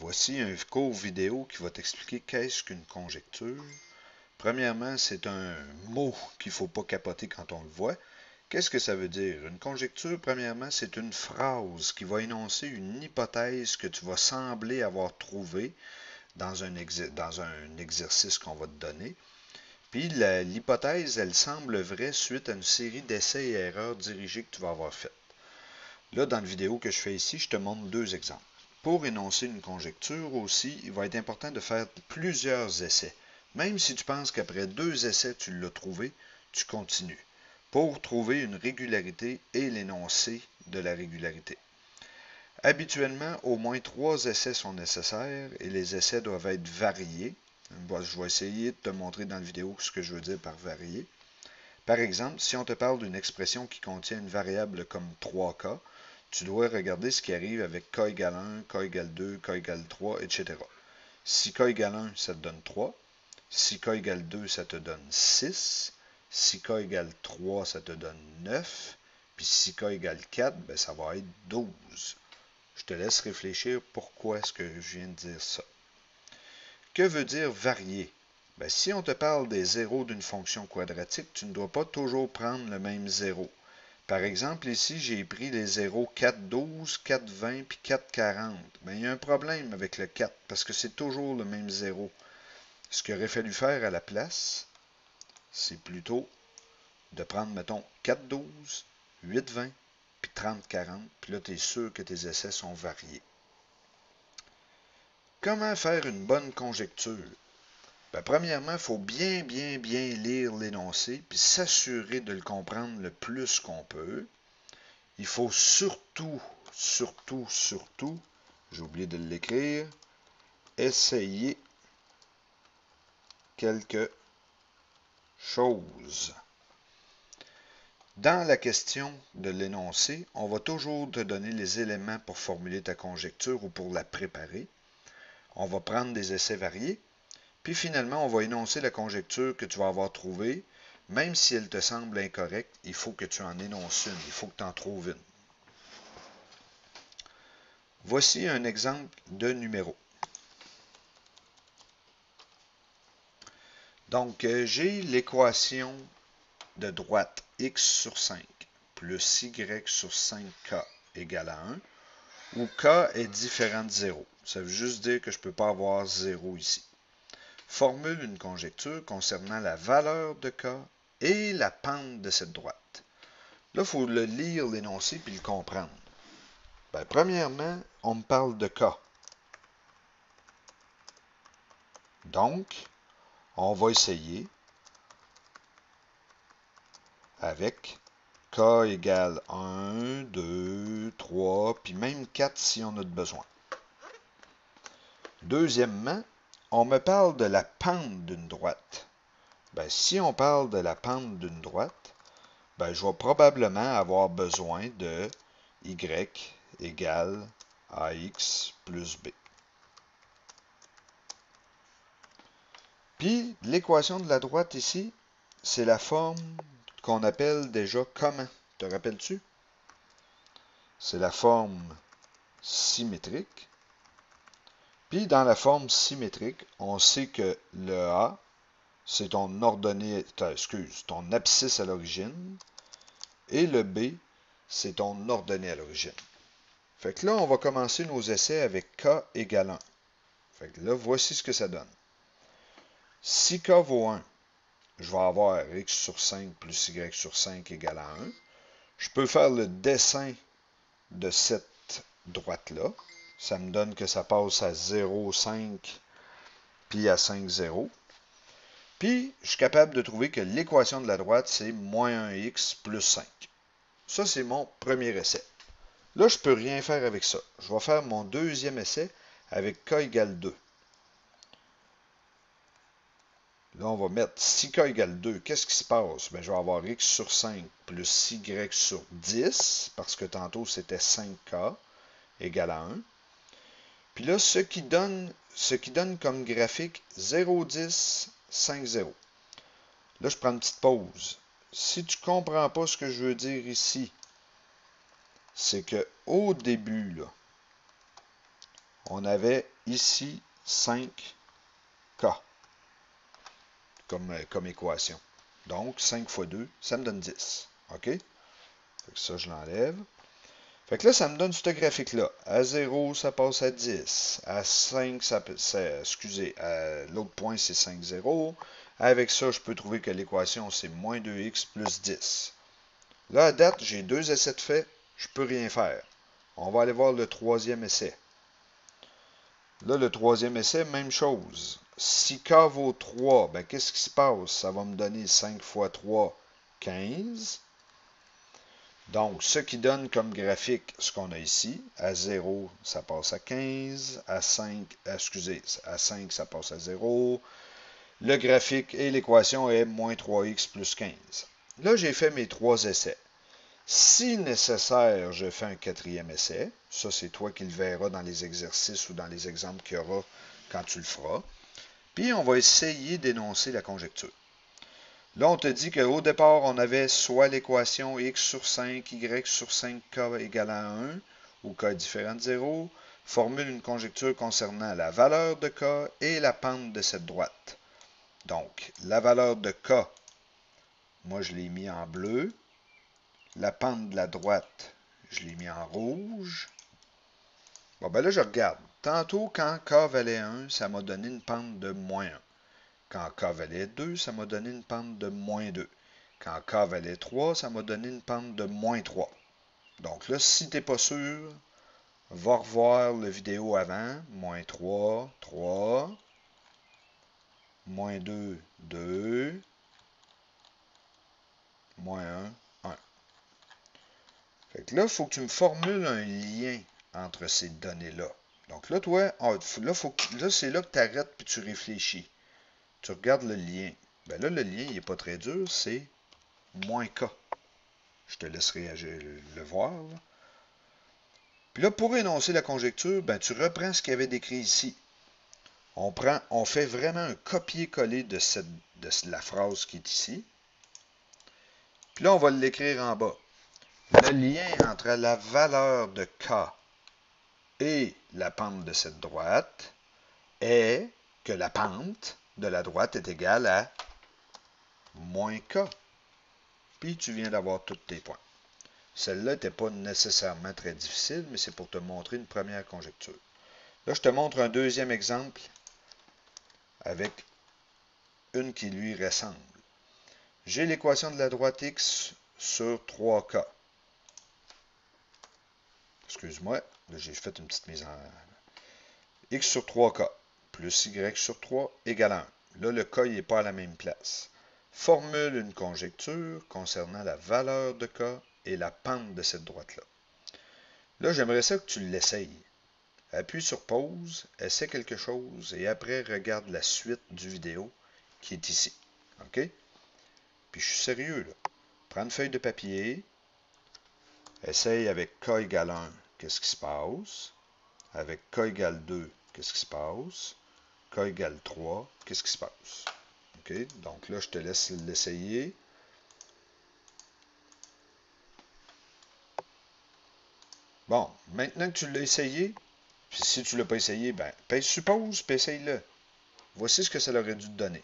Voici un court vidéo qui va t'expliquer qu'est-ce qu'une conjecture. Premièrement, c'est un mot qu'il ne faut pas capoter quand on le voit. Qu'est-ce que ça veut dire? Une conjecture, premièrement, c'est une phrase qui va énoncer une hypothèse que tu vas sembler avoir trouvée dans un exercice qu'on va te donner. Puis l'hypothèse, elle semble vraie suite à une série d'essais et erreurs dirigés que tu vas avoir faites. Là, dans la vidéo que je fais ici, je te montre deux exemples. Pour énoncer une conjecture aussi, il va être important de faire plusieurs essais. Même si tu penses qu'après 2 essais, tu l'as trouvé, tu continues. Pour trouver une régularité et l'énoncé de la régularité. Habituellement, au moins 3 essais sont nécessaires et les essais doivent être variés. Je vais essayer de te montrer dans la vidéo ce que je veux dire par varié. Par exemple, si on te parle d'une expression qui contient une variable comme 3K, tu dois regarder ce qui arrive avec K égale 1, K égale 2, K égale 3, etc. Si K égale 1, ça te donne 3. Si K égale 2, ça te donne 6. Si K égale 3, ça te donne 9. Puis si K égale 4, ben, ça va être 12. Je te laisse réfléchir pourquoi est-ce que je viens de dire ça. Que veut dire varier? Ben, si on te parle des zéros d'une fonction quadratique, tu ne dois pas toujours prendre le même zéro. Par exemple, ici, j'ai pris les zéros 4,12, 4,20 puis 4,40. Mais il y a un problème avec le 4 parce que c'est toujours le même zéro. Ce qu'il aurait fallu faire à la place, c'est plutôt de prendre, mettons, 4,12, 8,20 puis 30,40. Puis là, tu es sûr que tes essais sont variés. Comment faire une bonne conjecture? Ben, premièrement, il faut bien lire l'énoncé puis s'assurer de le comprendre le plus qu'on peut. Il faut surtout, j'ai oublié de l'écrire, essayer quelque chose. Dans la question de l'énoncé, on va toujours te donner les éléments pour formuler ta conjecture ou pour la préparer. On va prendre des essais variés, puis finalement, on va énoncer la conjecture que tu vas avoir trouvée. Même si elle te semble incorrecte, il faut que tu en énonces une, il faut que tu en trouves une. Voici un exemple de numéro. Donc, j'ai l'équation de droite x sur 5 plus y sur 5k égale à 1, où k est différent de 0. Ça veut juste dire que je ne peux pas avoir 0 ici. Formule une conjecture concernant la valeur de k et la pente de cette droite. Là, il faut le lire, l'énoncé, puis le comprendre. Ben, premièrement, on me parle de k. Donc, on va essayer avec k égale 1, 2, 3, puis même 4 si on a de besoin. Deuxièmement, on me parle de la pente d'une droite. Ben, si on parle de la pente d'une droite, ben, je vais probablement avoir besoin de y égale ax plus b. Puis, l'équation de la droite ici, c'est la forme qu'on appelle déjà comment? Te rappelles-tu? C'est la forme symétrique. Puis, dans la forme symétrique, on sait que le A, c'est ton ordonnée, ton abscisse à l'origine. Et le B, c'est ton ordonnée à l'origine. Fait que là, on va commencer nos essais avec K égale 1. Fait que là, voici ce que ça donne. Si K vaut 1, je vais avoir x sur 5 plus y sur 5 égale à 1. Je peux faire le dessin de cette droite-là. Ça me donne que ça passe à 0, 5, puis à 5, 0. Puis, je suis capable de trouver que l'équation de la droite, c'est moins 1x plus 5. Ça, c'est mon premier essai. Là, je ne peux rien faire avec ça. Je vais faire mon deuxième essai avec k égale 2. Là, on va mettre si k égale 2, qu'est-ce qui se passe? Bien, je vais avoir x sur 5 plus y sur 10, parce que tantôt, c'était 5k égale à 1. Puis là, ce qui donne comme graphique 0, 10, 5, 0. Là, je prends une petite pause. Si tu ne comprends pas ce que je veux dire ici, c'est qu'au début, là, on avait ici 5K comme équation. Donc, 5 fois 2, ça me donne 10. OK? Fait que ça, je l'enlève. Fait que là, ça me donne ce graphique-là. À 0, ça passe à 10. À 5, excusez, l'autre point, c'est 5, 0. Avec ça, je peux trouver que l'équation, c'est moins 2x plus 10. Là, à date, j'ai 2 essais de fait. Je peux rien faire. On va aller voir le troisième essai. Là, le troisième essai, même chose. Si K vaut 3, ben, qu'est-ce qui se passe? Ça va me donner 5 fois 3, 15. Donc, ce qui donne comme graphique ce qu'on a ici. À 0, ça passe à 15. À 5, excusez, à 5, ça passe à 0. Le graphique et l'équation est moins 3x plus 15. Là, j'ai fait mes 3 essais. Si nécessaire, je fais un quatrième essai. Ça, c'est toi qui le verras dans les exercices ou dans les exemples qu'il y aura quand tu le feras. Puis, on va essayer d'énoncer la conjecture. Là, on te dit qu'au départ, on avait soit l'équation x sur 5, y sur 5k égale à 1, ou k est différent de 0, formule une conjecture concernant la valeur de k et la pente de cette droite. Donc, la valeur de k, moi je l'ai mis en bleu. La pente de la droite, je l'ai mis en rouge. Bon, ben là, je regarde. Tantôt, quand k valait 1, ça m'a donné une pente de moins 1. Quand k valait 2, ça m'a donné une pente de moins 2. Quand k valait 3, ça m'a donné une pente de moins 3. Donc là, si tu n'es pas sûr, va revoir la vidéo avant. Moins 3, 3. Moins 2, 2. Moins 1, 1. Fait que là, il faut que tu me formules un lien entre ces données-là. Donc là, toi, là, c'est là que tu arrêtes et tu réfléchis. Tu regardes le lien. Ben là, le lien, il n'est pas très dur, c'est moins K. Je te laisse réagir, le voir. Là. Puis là, pour énoncer la conjecture, ben, tu reprends ce qu'il y avait décrit ici. On fait vraiment un copier-coller de la phrase qui est ici. Puis là, on va l'écrire en bas. Le lien entre la valeur de K et la pente de cette droite est que la pente de la droite est égale à moins K. Puis tu viens d'avoir tous tes points. Celle-là n'était pas nécessairement très difficile, mais c'est pour te montrer une première conjecture. Là, je te montre un deuxième exemple avec une qui lui ressemble. J'ai l'équation de la droite x sur 3k. Excuse-moi, là j'ai fait une petite mise en... x sur 3k plus y sur 3 égale à 1. Là, le k n'est pas à la même place. Formule une conjecture concernant la valeur de k et la pente de cette droite-là. Là, j'aimerais ça que tu l'essayes. Appuie sur pause, essaie quelque chose et après regarde la suite du vidéo qui est ici. OK? Puis je suis sérieux là. Prends une feuille de papier, essaye avec k égale 1, qu'est-ce qui se passe? Avec k égale 2, qu'est-ce qui se passe? K égale 3, qu'est-ce qui se passe? OK? Donc là, je te laisse l'essayer. Bon, maintenant que tu l'as essayé, puis si tu ne l'as pas essayé, ben, pèse sur pause, puis essaye-le. Voici ce que ça aurait dû te donner.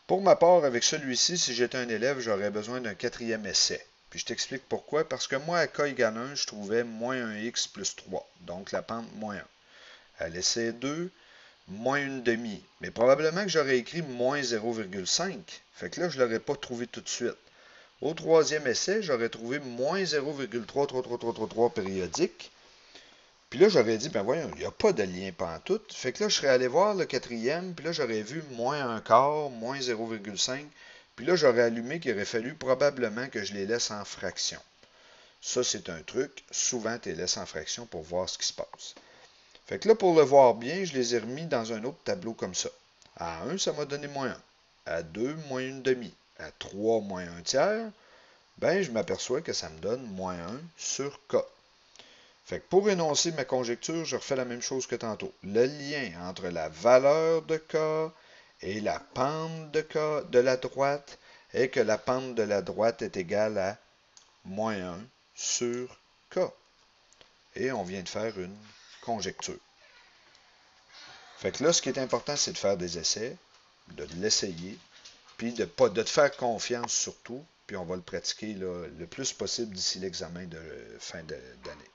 Pour ma part, avec celui-ci, si j'étais un élève, j'aurais besoin d'un quatrième essai. Puis je t'explique pourquoi. Parce que moi, à k égale 1, je trouvais moins 1x plus 3. Donc la pente moins 1. À l'essai 2, moins 1 demi. Mais probablement que j'aurais écrit moins 0,5. Fait que là, je ne l'aurais pas trouvé tout de suite. Au troisième essai, j'aurais trouvé moins 0,33333 périodique. Puis là, j'aurais dit, ben voyons, il n'y a pas de lien pantoute. Fait que là, je serais allé voir le quatrième, puis là, j'aurais vu moins 1 quart, moins 0,5. Puis là, j'aurais allumé qu'il aurait fallu probablement que je les laisse en fraction. Ça, c'est un truc. Souvent, tu les laisses en fraction pour voir ce qui se passe. Fait que là, pour le voir bien, je les ai remis dans un autre tableau comme ça. À 1, ça m'a donné moins 1. À 2, moins 1 demi. À 3, moins 1 tiers. Ben, je m'aperçois que ça me donne moins 1 sur K. Fait que pour énoncer ma conjecture, je refais la même chose que tantôt. Le lien entre la valeur de K et la pente de K de la droite est que la pente de la droite est égale à moins 1 sur K. Et on vient de faire une conjecture. Fait que là, ce qui est important, c'est de faire des essais, de l'essayer, puis de te faire confiance surtout, puis on va le pratiquer là, le plus possible d'ici l'examen de fin d'année.